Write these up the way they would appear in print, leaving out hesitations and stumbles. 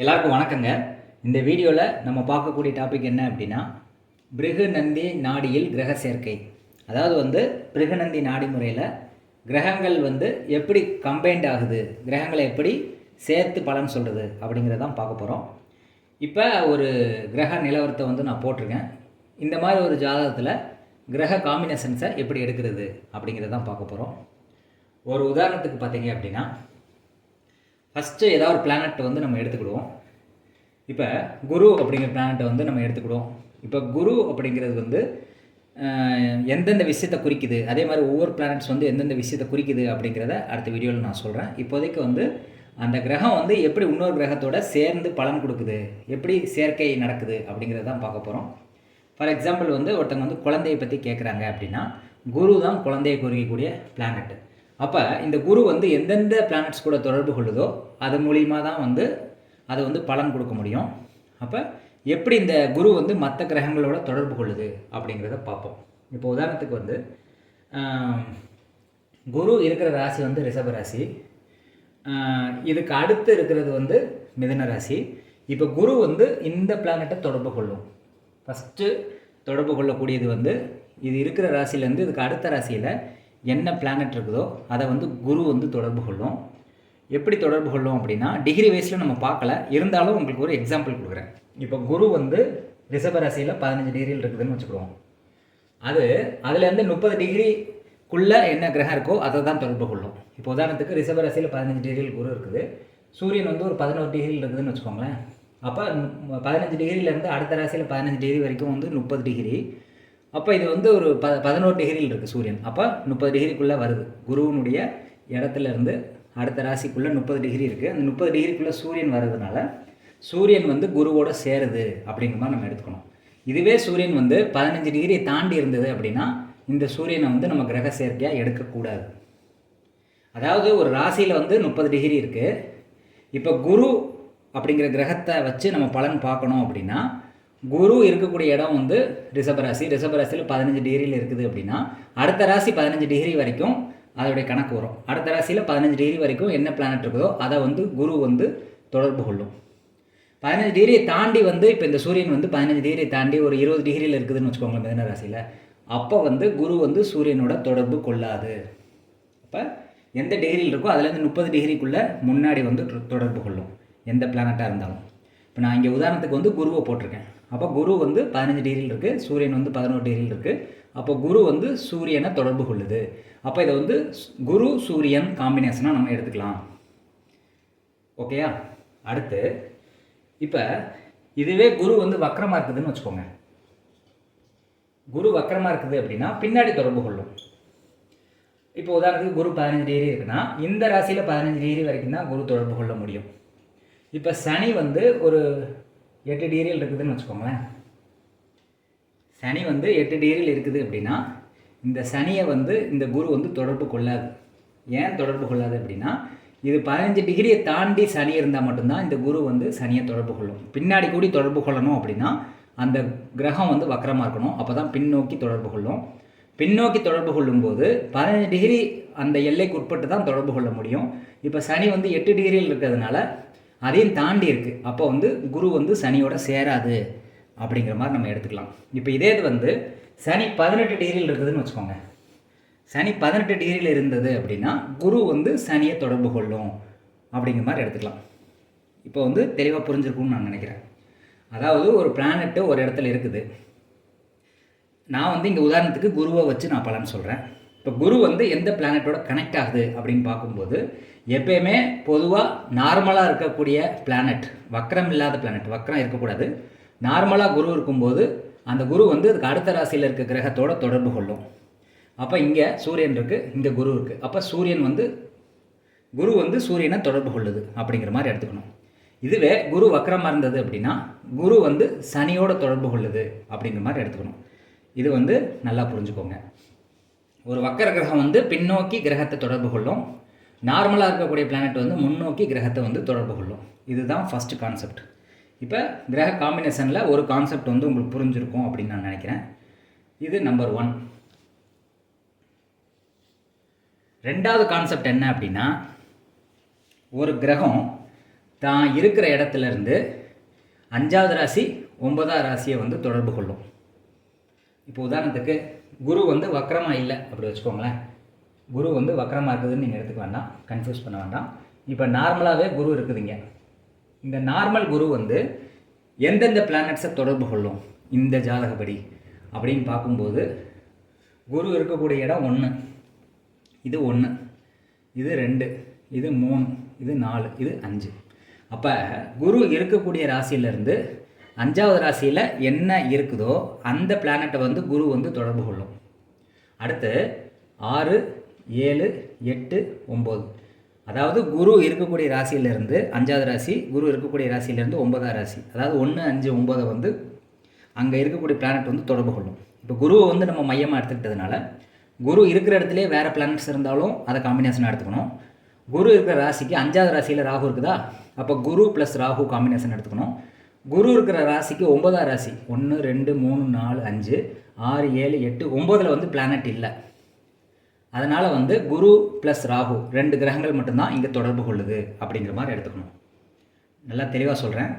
எல்லாருக்கும் வணக்கங்க. இந்த வீடியோவில் நம்ம பார்க்கக்கூடிய டாபிக் என்ன அப்படின்னா, பிருகுநந்தி நாடியில் கிரக சேர்க்கை. அதாவது பிருகுநந்தி நாடி முறையில் கிரகங்கள் எப்படி கம்பைண்ட் ஆகுது, கிரகங்களை எப்படி சேர்த்து பலன் சொல்கிறது அப்படிங்கிறதான் பார்க்க போகிறோம். இப்போ ஒரு கிரக நிலவரத்தை நான் போட்டிருக்கேன். இந்த மாதிரி ஒரு ஜாதகத்தில் கிரக காம்பினேஷன்ஸை எப்படி எடுக்கிறது அப்படிங்கிறதான் பார்க்க போகிறோம். ஒரு உதாரணத்துக்கு பார்த்தீங்க அப்படின்னா, ஃபஸ்ட்டு ஏதாவது ஒரு பிளானட் நம்ம எடுத்துக்கிடுவோம். இப்போ குரு அப்படிங்கிற பிளானட்டை நம்ம எடுத்துக்கிடுவோம். இப்போ குரு அப்படிங்கிறது எந்தெந்த விஷயத்தை குறிக்குது, அதே மாதிரி ஒவ்வொரு பிளானட்ஸ் எந்தெந்த விஷயத்தை குறிக்குது அப்படிங்கிறத அடுத்த வீடியோவில் நான் சொல்கிறேன். இப்போதைக்கு அந்த கிரகம் எப்படி இன்னொரு கிரகத்தோட சேர்ந்து பலன் கொடுக்குது, எப்படி சேர்க்கை நடக்குது அப்படிங்கிறத தான் பார்க்க போகிறோம். ஃபார் எக்ஸாம்பிள் ஒருத்தவங்க குழந்தையை பற்றி கேட்குறாங்க அப்படின்னா, குரு தான் குழந்தையை குறிக்கக்கூடிய பிளானட். அப்போ இந்த குரு எந்தெந்த பிளானட்ஸ் கூட தொடர்பு கொள்ளுதோ அது மூலியமாக தான் அது பலன் கொடுக்க முடியும். அப்போ எப்படி இந்த குரு மற்ற கிரகங்களோட தொடர்பு கொள்ளுது அப்படிங்கிறத பார்ப்போம். இப்போ உதாரணத்துக்கு குரு இருக்கிற ராசி ரிஷப ராசி, இதுக்கு அடுத்து இருக்கிறது மிதுன ராசி. இப்போ குரு இந்த பிளானட்டை தொடர்பு கொள்ளும். ஃபஸ்ட்டு தொடர்பு கொள்ளக்கூடியது இது இருக்கிற ராசியிலேருந்து இதுக்கு அடுத்த ராசியில் என்ன பிளானட் இருக்குதோ அதை குரு தொடர்பு கொள்ளும். எப்படி தொடர்பு கொள்ளும் அப்படின்னா, டிகிரி வைஸில் நம்ம பார்க்கல, இருந்தாலும் உங்களுக்கு ஒரு எக்ஸாம்பிள் கொடுக்குறேன். இப்போ குரு ரிஷப ராசியில் 15 டிகிரியில் இருக்குதுன்னு வச்சுக்கிடுவோம். அதுலேருந்து 30 டிகிரிக்குள்ளே என்ன கிரகம் இருக்கோ அதை தான் தொடர்பு கொள்ளும். இப்போ உதாரணத்துக்கு ரிஷப ராசியில் 15 டிகிரியில் குரு இருக்குது, சூரியன் ஒரு 11 டிகிரியில் இருக்குதுன்னு வச்சுக்கோங்களேன். அப்போ 15 டிகிரியிலேருந்து அடுத்த ராசியில் 15 டிகிரி வரைக்கும் 30 டிகிரி. அப்போ இது ஒரு 11 டிகிரியில் இருக்குது சூரியன். அப்போ 30 டிகிரிக்குள்ளே வருது. குருவினுடைய இடத்துலேருந்து அடுத்த ராசிக்குள்ளே 30 டிகிரி இருக்குது. அந்த 30 டிகிரிக்குள்ளே சூரியன் வர்றதுனால சூரியன் குருவோட சேருது அப்படிங்கிற மாதிரி நம்ம எடுத்துக்கணும். இதுவே சூரியன் 15 டிகிரியை தாண்டி இருந்தது அப்படின்னா இந்த சூரியனை நம்ம கிரக சேர்க்கையாக எடுக்கக்கூடாது. அதாவது ஒரு ராசியில் 30 டிகிரி இருக்குது. இப்போ குரு அப்படிங்கிற கிரகத்தை வச்சு நம்ம பலன் பார்க்கணும் அப்படின்னா, குரு இருக்கக்கூடிய இடம் ரிஷபராசி. ரிஷபராசியில் 15 டிகிரியில் இருக்குது அப்படின்னா அடுத்த ராசி 15 டிகிரி வரைக்கும் அதோடைய கணக்கு வரும். அடுத்த ராசியில் 15 டிகிரி வரைக்கும் என்ன பிளானட் இருக்குதோ அதை குரு தொடர்பு கொள்ளும். 15 டிகிரியை தாண்டி இப்போ இந்த சூரியன் 15 டிகிரியை தாண்டி ஒரு 20 டிகிரியில் இருக்குதுன்னு வச்சுக்கோங்களேன் மிதுன ராசியில். அப்போ குரு சூரியனோட தொடர்பு கொள்ளாது. அப்போ எந்த டிகிரியில் இருக்கோ அதுலேருந்து 30 டிகிரிக்குள்ளே முன்னாடி தொடர்பு கொள்ளும் எந்த பிளானட்டாக இருந்தாலும். இப்போ நான் இங்கே உதாரணத்துக்கு குருவை போட்டிருக்கேன். அப்போ குரு 15 டிகிரியில் இருக்குது, சூரியன் 11 டிகிரியில் இருக்குது. அப்போ குரு சூரியனை தொடர்பு கொள்ளுது. அப்போ இதை குரு சூரியன் காம்பினேஷனாக நம்ம எடுத்துக்கலாம். ஓகேயா? அடுத்து இப்போ இதுவே குரு வக்கரமாக இருக்குதுன்னு வச்சுக்கோங்க. குரு வக்கரமாக இருக்குது அப்படின்னா பின்னாடி தொடர்பு கொள்ளும். இப்போ உதாரணத்துக்கு குரு 15 டிகிரி இருக்குன்னா இந்த ராசியில் 15 டிகிரி வரைக்கும் தான் குரு தொடர்பு கொள்ள முடியும். இப்போ சனி ஒரு 8 டிகிரியில் இருக்குதுன்னு வச்சுக்கோங்களேன். சனி 8 டிகிரியில் இருக்குது அப்படின்னா இந்த சனியை இந்த குரு தொடர்பு கொள்ளாது. ஏன் தொடர்பு கொள்ளாது அப்படின்னா, இது 15 டிகிரியை தாண்டி சனி இருந்தால் மட்டும்தான் இந்த குரு சனியை தொடர்பு கொள்ளும். பின்னாடி கூடி தொடர்பு கொள்ளணும் அப்படின்னா அந்த கிரகம் வக்கரமாக இருக்கணும். அப்போ தான் பின்னோக்கி தொடர்பு கொள்ளும். பின்னோக்கி தொடர்பு கொள்ளும்போது 15 டிகிரி அந்த எல்லைக்கு உட்பட்டு தான் தொடர்பு கொள்ள முடியும். இப்போ சனி 8 டிகிரியில் இருக்கிறதுனால அதையும் தாண்டி இருக்குது. அப்போ குரு சனியோட சேராது அப்படிங்கிற மாதிரி நம்ம எடுத்துக்கலாம். இப்போ இதே சனி 18 டிகிரியில் இருக்குதுன்னு வச்சுக்கோங்க. சனி 18 டிகிரியில் இருந்தது அப்படின்னா குரு சனியை தொடர்பு கொள்ளும் அப்படிங்கிற மாதிரி எடுத்துக்கலாம். இப்போ தெளிவாக புரிஞ்சிருக்கும்னு நான் நினைக்கிறேன். அதாவது ஒரு பிளானட்டு ஒரு இடத்துல இருக்குது. நான் இங்கே உதாரணத்துக்கு குருவை வச்சு நான் பலன் சொல்கிறேன். இப்போ குரு எந்த பிளானட்டோட கனெக்ட் ஆகுது அப்படின்னு பார்க்கும்போது, எப்பயுமே பொதுவாக நார்மலாக இருக்கக்கூடிய பிளானட், வக்கரம் இல்லாத பிளானட், வக்கரம் இருக்கக்கூடாது, நார்மலாக குரு இருக்கும்போது அந்த குரு அதுக்கு அடுத்த ராசியில் இருக்க கிரகத்தோட தொடர்பு கொள்ளும். அப்போ இங்கே சூரியன் இருக்குது, இங்கே குரு இருக்குது. அப்போ சூரியன் குரு சூரியனை தொடர்பு கொள்ளுது அப்படிங்கிற மாதிரி எடுத்துக்கணும். இதுவே குரு வக்கரமாக இருந்தது அப்படின்னா குரு சனியோட தொடர்பு கொள்ளுது அப்படிங்கிற மாதிரி எடுத்துக்கணும். இது நல்லா புரிஞ்சுக்கோங்க. ஒரு வக்கர கிரகம் பின்னோக்கி கிரகத்தை தொடர்பு கொள்ளும். நார்மலாக இருக்கக்கூடிய பிளானட் முன்னோக்கி கிரகத்தை தொடர்பு கொள்ளும். இதுதான் ஃபஸ்ட்டு கான்செப்ட். இப்போ கிரக காம்பினேஷனில் ஒரு கான்செப்ட் உங்களுக்கு புரிஞ்சிருக்கும் அப்படின்னு நான் நினைக்கிறேன். இது நம்பர் 1. ரெண்டாவது கான்செப்ட் என்ன அப்படின்னா, ஒரு கிரகம் தான் இருக்கிற இடத்துல இருந்து 5வது ராசி 9வது ராசியை வந்து தொடர்பு கொள்ளும். இப்போ உதாரணத்துக்கு குரு வந்து வக்ரமாக இல்லை அப்படி வச்சுக்கோங்களேன். குரு வந்து வக்ரமாக இருக்குதுன்னு நீங்கள் எடுத்துக்க வேண்டாம், கன்ஃபியூஸ் பண்ண வேண்டாம். இப்போ நார்மலாகவே குரு இருக்குதுங்க. இந்த நார்மல் குரு வந்து எந்தெந்த பிளானட்ஸை தொடர்பு கொள்ளும் இந்த ஜாதகப்படி அப்படின்னு பார்க்கும்போது, குரு இருக்கக்கூடிய இடம் 1, இது 1, இது 2, இது 3, இது 4, இது 5. அப்போ குரு இருக்கக்கூடிய ராசியிலேருந்து 5வது ராசியில் என்ன இருக்குதோ அந்த பிளானட்டை வந்து குரு வந்து தொடர்பு கொள்ளும். அடுத்து 6, 7, 8, 9, அதாவது குரு இருக்கக்கூடிய ராசியிலேருந்து 5வது ராசி, குரு இருக்கக்கூடிய ராசியிலேருந்து 9வது ராசி, அதாவது 1, 5, 9 வந்து அங்கே இருக்கக்கூடிய பிளானட் வந்து தொடர்பு கொள்ளும். இப்போ குருவை வந்து நம்ம மையமாக எடுத்துக்கிட்டதுனால குரு இருக்கிற இடத்துலே வேறு பிளானட்ஸ் இருந்தாலும் அதை காம்பினேஷனாக எடுத்துக்கணும். குரு இருக்கிற ராசிக்கு 5வது ராசியில் ராகு இருக்குதா, அப்போ குரு ப்ளஸ் ராகு காம்பினேஷன் எடுத்துக்கணும். குரு இருக்கிற ராசிக்கு 9வது ராசி 1, 2, 3, 4, 5, 6, 7, 8, 9ல் வந்து பிளானட் இல்லை. அதனால் வந்து குரு ப்ளஸ் ராகு 2 கிரகங்கள் மட்டும்தான் இங்கே தொடர்பு கொள்ளுது அப்படிங்கிற மாதிரி எடுத்துக்கணும். நல்லா தெளிவாக சொல்கிறேன்.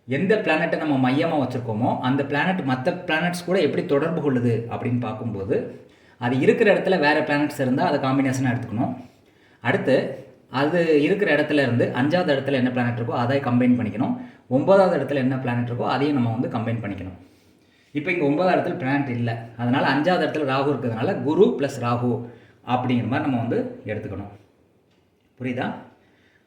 எந்த பிளானட்டை நம்ம மையமாக வச்சுருக்கோமோ அந்த பிளானட் மற்ற பிளானட்ஸ் கூட எப்படி தொடர்பு கொள்ளுது அப்படின்னு பார்க்கும்போது, அது இருக்கிற இடத்துல வேறு பிளானட்ஸ் இருந்தால் அதை காம்பினேஷனாக எடுத்துக்கணும். அடுத்து அது இருக்கிற இடத்துல இருந்து 5வது இடத்துல என்ன பிளானட் இருக்கோ அதை கம்பைன் பண்ணிக்கணும். 9வது இடத்துல என்ன பிளானட் இருக்கோ அதையும் நம்ம வந்து கம்பைன் பண்ணிக்கணும். இப்போ இங்கே 9வது இடத்துல பிளானட் இல்லை, அதனால் 5வது இடத்துல ராகு இருக்கிறதுனால குரு ப்ளஸ் ராகு அப்படிங்கிற மாதிரி நம்ம வந்து எடுத்துக்கணும். புரியுதா?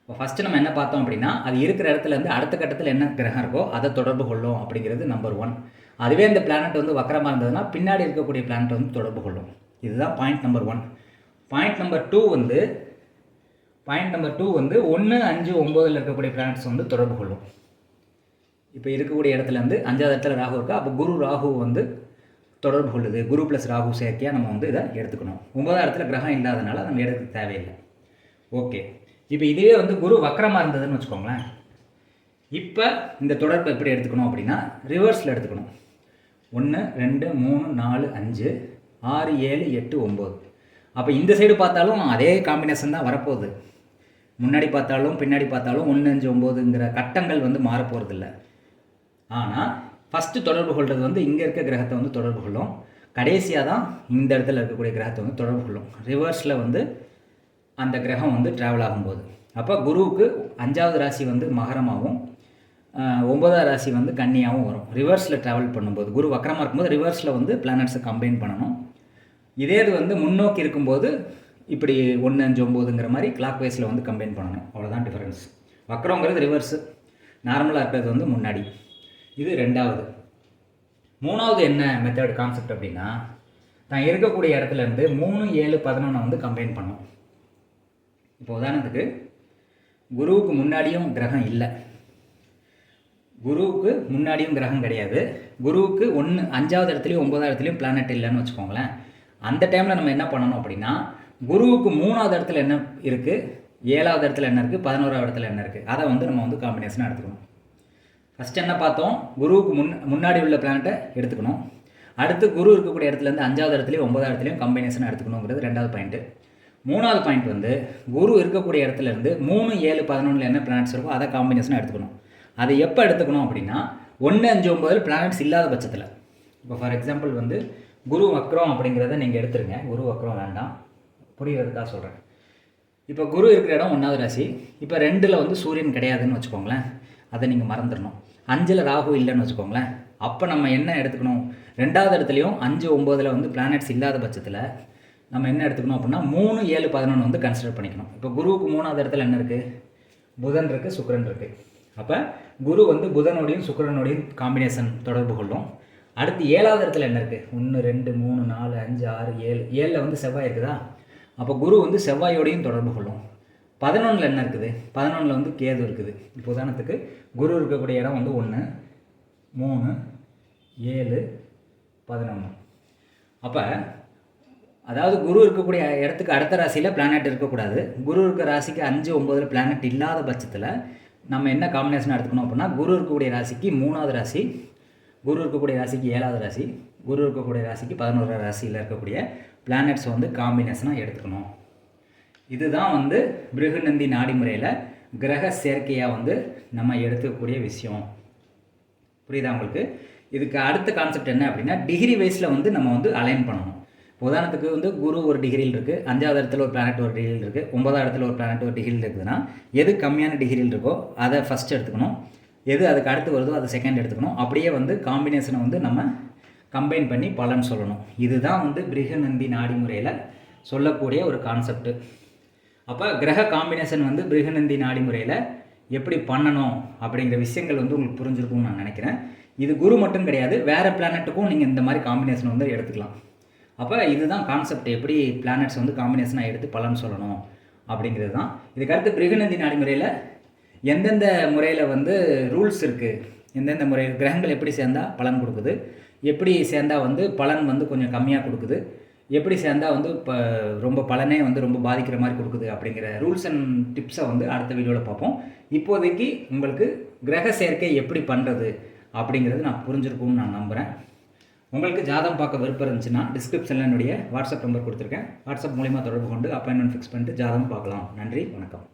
இப்போ ஃபஸ்ட்டு நம்ம என்ன பார்த்தோம் அப்படின்னா, அது இருக்கிற இடத்துலேருந்து அடுத்த கட்டத்தில் என்ன கிரகம் இருக்கோ அதை தொடர்பு கொள்ளும் அப்படிங்கிறது நம்பர் 1. அதுவே இந்த பிளானட் வந்து வக்கரமாக இருந்ததுன்னா பின்னாடி இருக்கக்கூடிய பிளானட் வந்து தொடர்பு கொள்ளும். இதுதான் பாயிண்ட் நம்பர் 1. பாயிண்ட் நம்பர் 2 வந்து 1, 5, 9ல் இருக்கக்கூடிய பிளானட்ஸ் வந்து தொடர்பு கொள்ளும். இப்போ இருக்கக்கூடிய இடத்துலேருந்து 5வது இடத்துல ராகு இருக்கா, அப்போ குரு ராகு வந்து தொடர்பு கொள்ளுது. குரு ப்ளஸ் ராகு சேர்க்கையாக நம்ம வந்து இதை எடுத்துக்கணும். 9வது இடத்துல கிரகம் இல்லாதனால நம்ம எடுக்க தேவையில்லை. ஓகே, இப்போ இதுவே வந்து குரு வக்கரமாக இருந்ததுன்னு வச்சுக்கோங்களேன். இப்போ இந்த தொடர்பை எப்படி எடுத்துக்கணும் அப்படின்னா ரிவர்ஸில் எடுத்துக்கணும். 1, 2, 3, 4, 5, 6, 7, 8, 9. அப்போ இந்த சைடு பார்த்தாலும் அதே காம்பினேஷன் தான் வரப்போகுது. முன்னாடி பார்த்தாலும் பின்னாடி பார்த்தாலும் 1, 5, 9ங்கிற கட்டங்கள் வந்து மாறப்போகிறதில்ல. ஆனால் ஃபஸ்ட்டு தொடர்பு கொள்வது வந்து இங்கே இருக்க கிரகத்தை வந்து தொடர்பு கொள்ளும். கடைசியாக தான் இந்த இடத்துல இருக்கக்கூடிய கிரகத்தை வந்து தொடர்பு கொள்ளும். ரிவர்ஸில் வந்து அந்த கிரகம் வந்து ட்ராவல் ஆகும்போது, அப்போ குருவுக்கு 5வது ராசி வந்து மகரமாகவும் 9வது ராசி வந்து கன்னியாகவும் வரும். ரிவர்ஸில் ட்ராவல் பண்ணும்போது, குரு வக்கரமாக இருக்கும்போது ரிவர்ஸில் வந்து பிளானட்ஸை கம்பைன் பண்ணணும். இதே இது வந்து முன்னோக்கி இருக்கும்போது இப்படி 1, 5, 9ங்கிற மாதிரி கிளாக் வைஸில் வந்து கம்பைன் பண்ணணும். அவ்வளோதான் டிஃபரன்ஸ். வக்கரங்கிறது ரிவர்ஸு, நார்மலாக இருக்கிறது வந்து முன்னாடி. இது 2வது. 3வது என்ன மெத்தட் கான்செப்ட் அப்படின்னா, தான் இருக்கக்கூடிய இடத்துலேருந்து 3, 7, 11 வந்து கம்பைன் பண்ணும். இப்போ உதாரணத்துக்கு குருவுக்கு முன்னாடியும் கிரகம் இல்லை, குருவுக்கு முன்னாடியும் கிரகம் கிடையாது, குருவுக்கு 5வது இடத்துலையும் 9வது இடத்துலையும் பிளானட் இல்லைன்னு வச்சுக்கோங்களேன். அந்த டைமில் நம்ம என்ன பண்ணணும் அப்படின்னா, குருவுக்கு 3வது இடத்துல என்ன இருக்குது, 7வது இடத்துல என்ன இருக்குது, 11வது இடத்துல என்ன இருக்குது, அதை வந்து நம்ம வந்து காம்பினேஷனாக எடுத்துக்கணும். ஃபஸ்ட்டு என்ன பார்த்தோம், குருவுக்கு முன்னாடி உள்ள பிளானட்டை எடுத்துக்கணும். அடுத்து குரு இருக்கக்கூடிய இடத்துலேருந்து 5வது இடத்துலையும் 9வது இடத்துலையும் காம்பினேஷனாக எடுத்துக்கணுங்கிறது 2வது பாயிண்ட்டு. 3வது பாயிண்ட் வந்து குரு இருக்கக்கூடிய இடத்துலேருந்து 3, 7, 11ல் என்ன பிளானட்ஸ் இருக்கோ அதை காம்பினேஷனாக எடுத்துக்கணும். அதை எப்போ எடுத்துக்கணும் அப்படின்னா 1, 5, 9ல் பிளானட்ஸ் இல்லாத பட்சத்தில். இப்போ ஃபார் எக்ஸாம்பிள் வந்து குரு வக்ரம் அப்படிங்கிறத நீங்கள் எடுத்துருங்க. குரு வக்ரம் வேண்டாம், புரிகிறதுக்காக சொல்கிறேன். இப்போ குரு இருக்கிற இடம் 1வது ராசி. இப்போ 2ல் வந்து சூரியன் கிடையாதுன்னு வச்சுக்கோங்களேன், அதை நீங்கள் மறந்துடணும். 5ல் ராகு இல்லைன்னு வச்சுக்கோங்களேன். அப்போ நம்ம என்ன எடுத்துக்கணும், 2வது இடத்துலையும் 5, 9ல் வந்து பிளானட்ஸ் இல்லாத பட்சத்தில் நம்ம என்ன எடுத்துக்கணும் அப்படின்னா 3, 7, 11 வந்து கன்சிடர் பண்ணிக்கணும். இப்போ குருவுக்கு 3வது இடத்துல என்ன இருக்குது, புதன் இருக்குது, சுக்கிரன் இருக்குது. அப்போ குரு வந்து புதனோடையும் சுக்கிரனோடையும் காம்பினேஷன் தொடர்பு கொள்ளும். அடுத்து 7வது இடத்துல என்ன இருக்குது, 1, 2, 3, 4, 5, 6, 7, 7ல் வந்து செவ்வாய் இருக்குதா, அப்போ குரு வந்து செவ்வாயோடையும் தொடர்பு கொள்ளும். 11ல் என்ன இருக்குது, 11ல் வந்து கேது இருக்குது. இப்போ உதாரணத்துக்கு குரு இருக்கக்கூடிய இடம் வந்து 1, 3, 7, 11. அப்போ அதாவது குரு இருக்கக்கூடிய இடத்துக்கு அடுத்த ராசியில் பிளானட் இருக்கக்கூடாது. குரு இருக்கிற ராசிக்கு 5, 9ல் பிளானட் இல்லாத பட்சத்தில் நம்ம என்ன காம்பினேஷன் எடுத்துக்கணும் அப்படின்னா, குரு இருக்கக்கூடிய ராசிக்கு 3வது ராசி, குரு இருக்கக்கூடிய ராசிக்கு 7வது ராசி, குரு இருக்கக்கூடிய ராசிக்கு 11வது ராசியில் இருக்கக்கூடிய பிளானட்ஸ் வந்து காம்பினேஷனாக எடுத்துக்கணும். இதுதான் வந்து பிருகுநந்தி நாடி முறையில் கிரக சேர்க்கையாக வந்து நம்ம எடுத்துக்கக்கூடிய விஷயம். புரியுதா உங்களுக்கு? இதுக்கு அடுத்த கான்செப்ட் என்ன அப்படின்னா, டிகிரி வைஸில் வந்து நம்ம வந்து அலைன் பண்ணணும். உதாரணத்துக்கு வந்து குரு ஒரு டிகிரியில் இருக்குது, 5வது இடத்துல ஒரு பிளானட் ஒரு டிகிரியில் இருக்குது, 9வது இடத்துல ஒரு பிளானட் ஒரு டிகிரியில் இருக்குதுன்னா, எது கம்மியான டிகிரியில் இருக்கோ அதை ஃபஸ்ட் எடுத்துக்கணும், எது அதுக்கு அடுத்து வருதோ அதை செகண்ட் எடுத்துக்கணும். அப்படியே வந்து காம்பினேஷனை வந்து நம்ம கம்பைன் பண்ணி பலன் சொல்லணும். இதுதான் வந்து பிருகநந்தி நாடி முறையில் சொல்லக்கூடிய ஒரு கான்செப்ட். அப்போ கிரக காம்பினேஷன் வந்து பிருகநந்தி நாடி முறையில் எப்படி பண்ணணும் அப்படிங்கிற விஷயங்கள் வந்து உங்களுக்கு புரிஞ்சிருக்கும்னு நான் நினைக்கிறேன். இது குரு மட்டும் கிடையாது, வேறு பிளானட்டுக்கும் நீங்கள் இந்த மாதிரி காம்பினேஷன் வந்து எடுத்துக்கலாம். அப்போ இதுதான் கான்செப்ட், எப்படி பிளானட்ஸ் வந்து காம்பினேஷனாக எடுத்து பலன் சொல்லணும் அப்படிங்கிறது தான். இதுக்கடுத்து பிருகநந்தி நாடி முறையில் எந்தெந்த முறையில் வந்து ரூல்ஸ் இருக்குது, எந்தெந்த முறை கிரகங்கள் எப்படி சேர்ந்தால் பலன் கொடுக்குது, எப்படி சேர்ந்தால் வந்து பலன் வந்து கொஞ்சம் கம்மியாக கொடுக்குது, எப்படி சேர்ந்தால் வந்து இப்போ ரொம்ப பலனே வந்து ரொம்ப பாதிக்கிற மாதிரி கொடுக்குது அப்படிங்கிற ரூல்ஸ் அண்ட் டிப்ஸை வந்து அடுத்த வீடியோவில் பார்ப்போம். இப்போதைக்கு உங்களுக்கு கிரக சேர்க்கை எப்படி பண்ணுறது அப்படிங்கிறது நான் புரிஞ்சிருக்கும்னு நான் நம்புகிறேன். உங்களுக்கு ஜாதகம் பார்க்க விருப்பம் இருந்துச்சுன்னா டிஸ்கிரிப்ஷனில் என்னுடைய வாட்ஸ்அப் நம்பர் கொடுத்துருக்கேன். வாட்ஸ்அப் மூலிமா தொடர்பு கொண்டு அப்பாயின்மெண்ட் ஃபிக்ஸ் பண்ணிட்டு ஜாதகம் பார்க்கலாம். நன்றி, வணக்கம்.